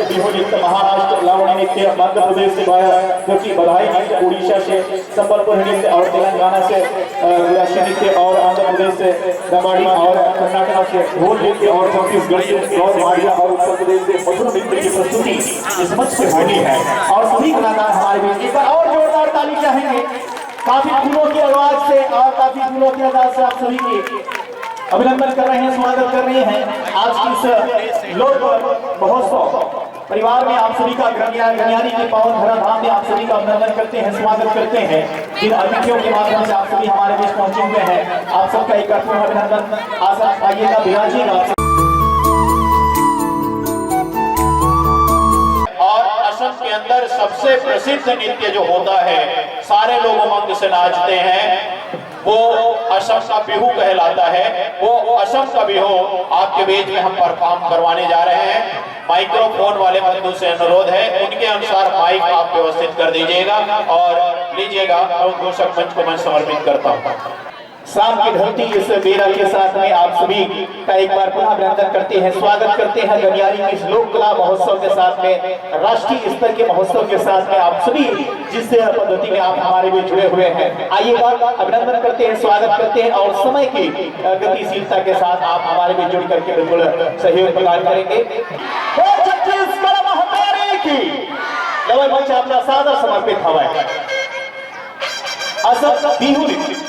बिहू नृत्य महाराष्ट्र, लावणी नृत्य मध्य प्रदेश से जो कि बधाई नृत्य उड़ीसा से, संबलपुर नृत्य और तेलंगाना से राष्ट्रीय नृत्य और आंध्र प्रदेश से दमाड़ी और कर्नाटक से ढोल नृत्य और छत्तीसगढ़ से गौर माड़िया और उत्तर प्रदेश से मधुर नृत्य की प्रस्तुति इस मंच से होनी है। और सभी कलाकार हमारे बीच एक बार और जोरदार ताली चाहेंगे। काफी फूलों की आवाज से और काफी फूलों की आवाज से आप सभी की अभिनंदन कर रहे हैं, स्वागत कर रहे हैं। आज की इस लोक महोत्सव परिवार में आप सभी का गनियारी के पावन धरा धाम में आप सभी का अभिनंदन करते हैं, स्वागत करते हैं। जिन अतिथियों के माध्यम से आप सभी हमारे बीच पहुंचे हुए हैं, आप सबका एक बार अभिनंदन। आशा आइएगा, विराजिएगा। और असम के अंदर सबसे प्रसिद्ध नृत्य जो होता है, सारे लोग उमंग से नाचते हैं, वो असम का बिहू कहलाता है। वो असम का बिहू आपके बीच में हम परफॉर्म करवाने जा रहे हैं। माइक्रोफोन वाले बंधु से अनुरोध है, उनके अनुसार माइक आप व्यवस्थित कर दीजिएगा और लीजिएगा। और दर्शक मंच को मैं समर्पित करता हूँ। शाम की धरती इस बेरा के साथ में आप सभी का एक बार पुनः अभिनंदन करते हैं, स्वागत करते हैं। गनियारी के इस लोक कला महोत्सव के साथ में, राष्ट्रीय स्तर के महोत्सव के साथ में आप सभी जिस पद्धति में आप हमारे भी जुड़े हुए हैं, आइएगा, अभिनंदन करते हैं, स्वागत करते हैं। और समय की गतिशीलता के साथ आप हमारे भी जुड़ करके बिल्कुल सहयोग प्रदान करेंगे। मंच अपना सादर समर्पित हवा असम बिहू नृत्य।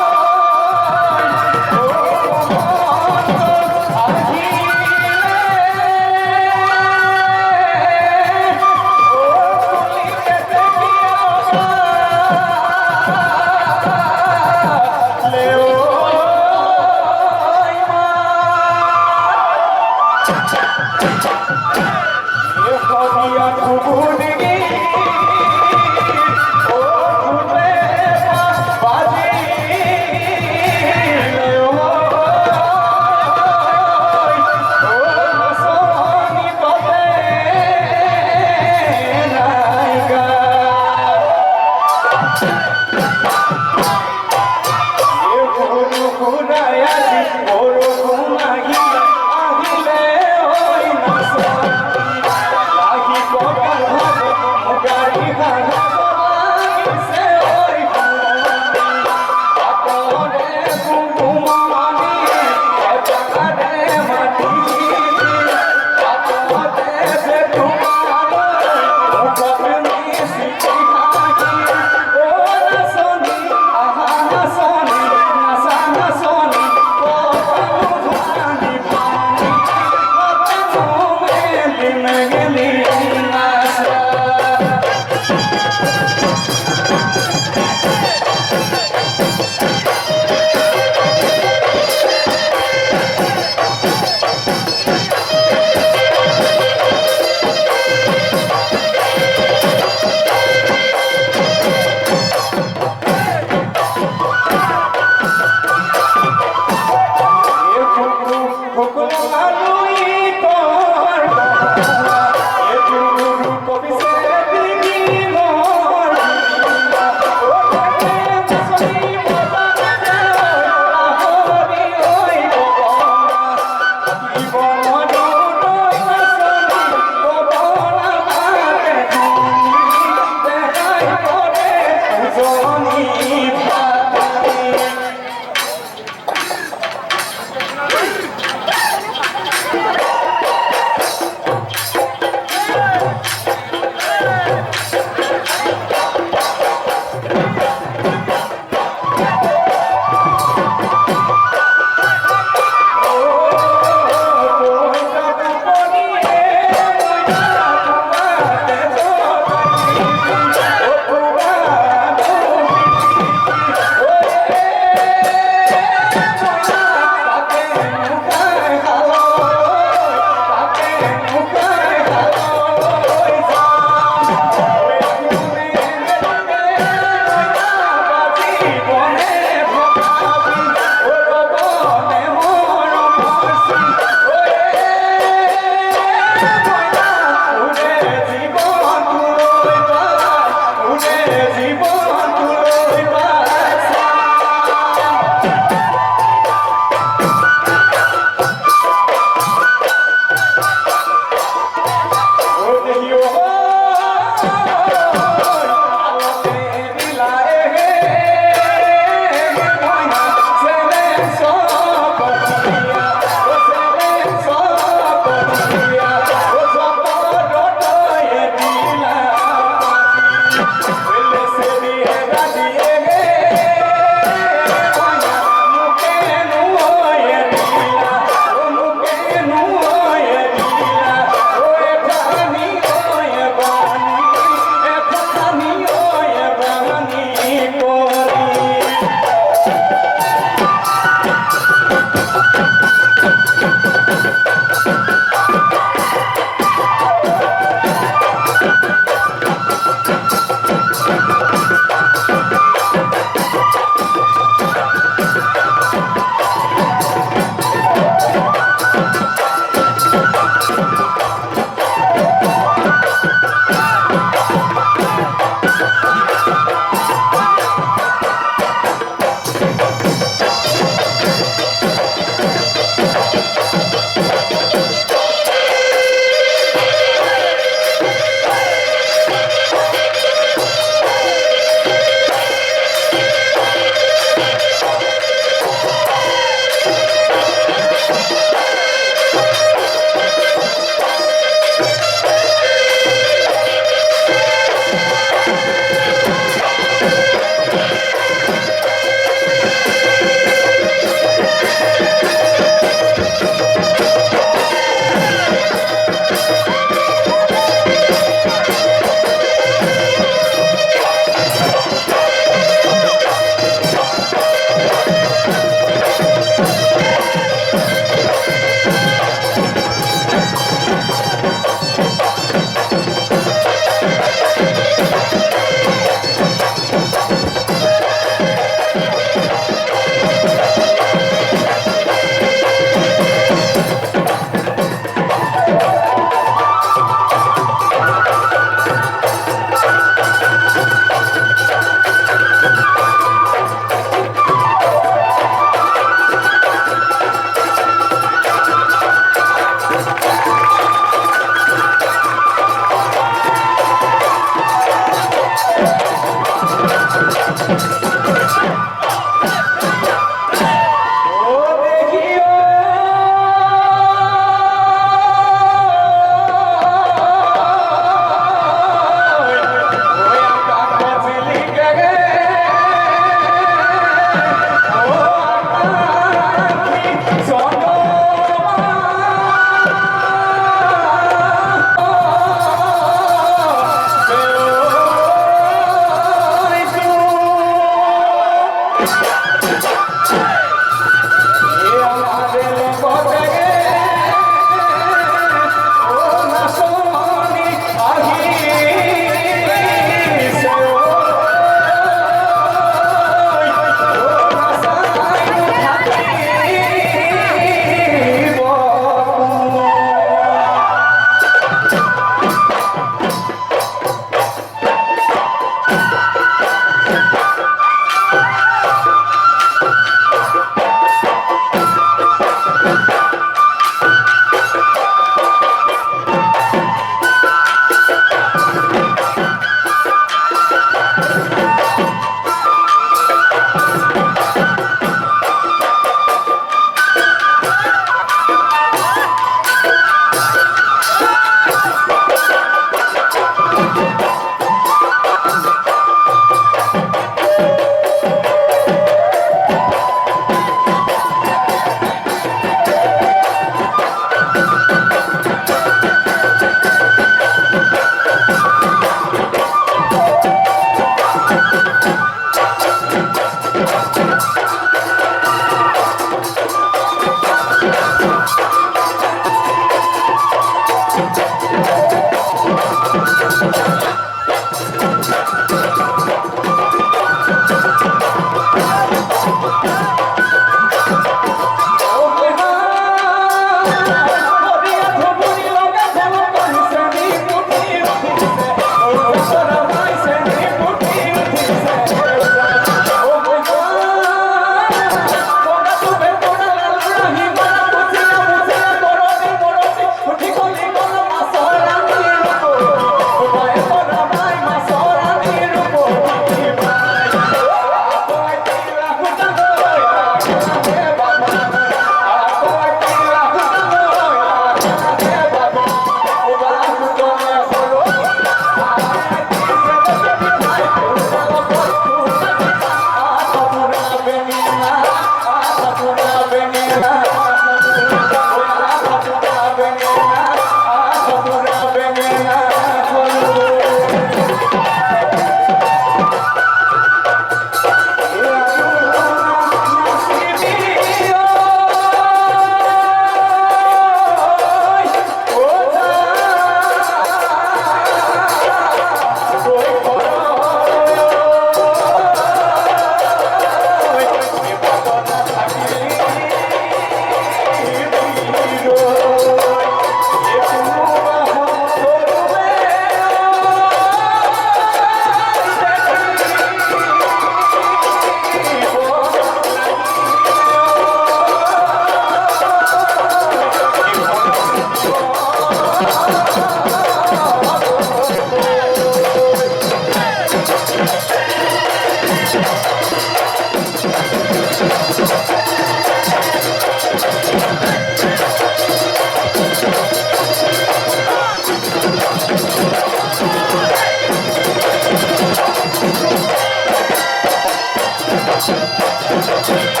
Thank you.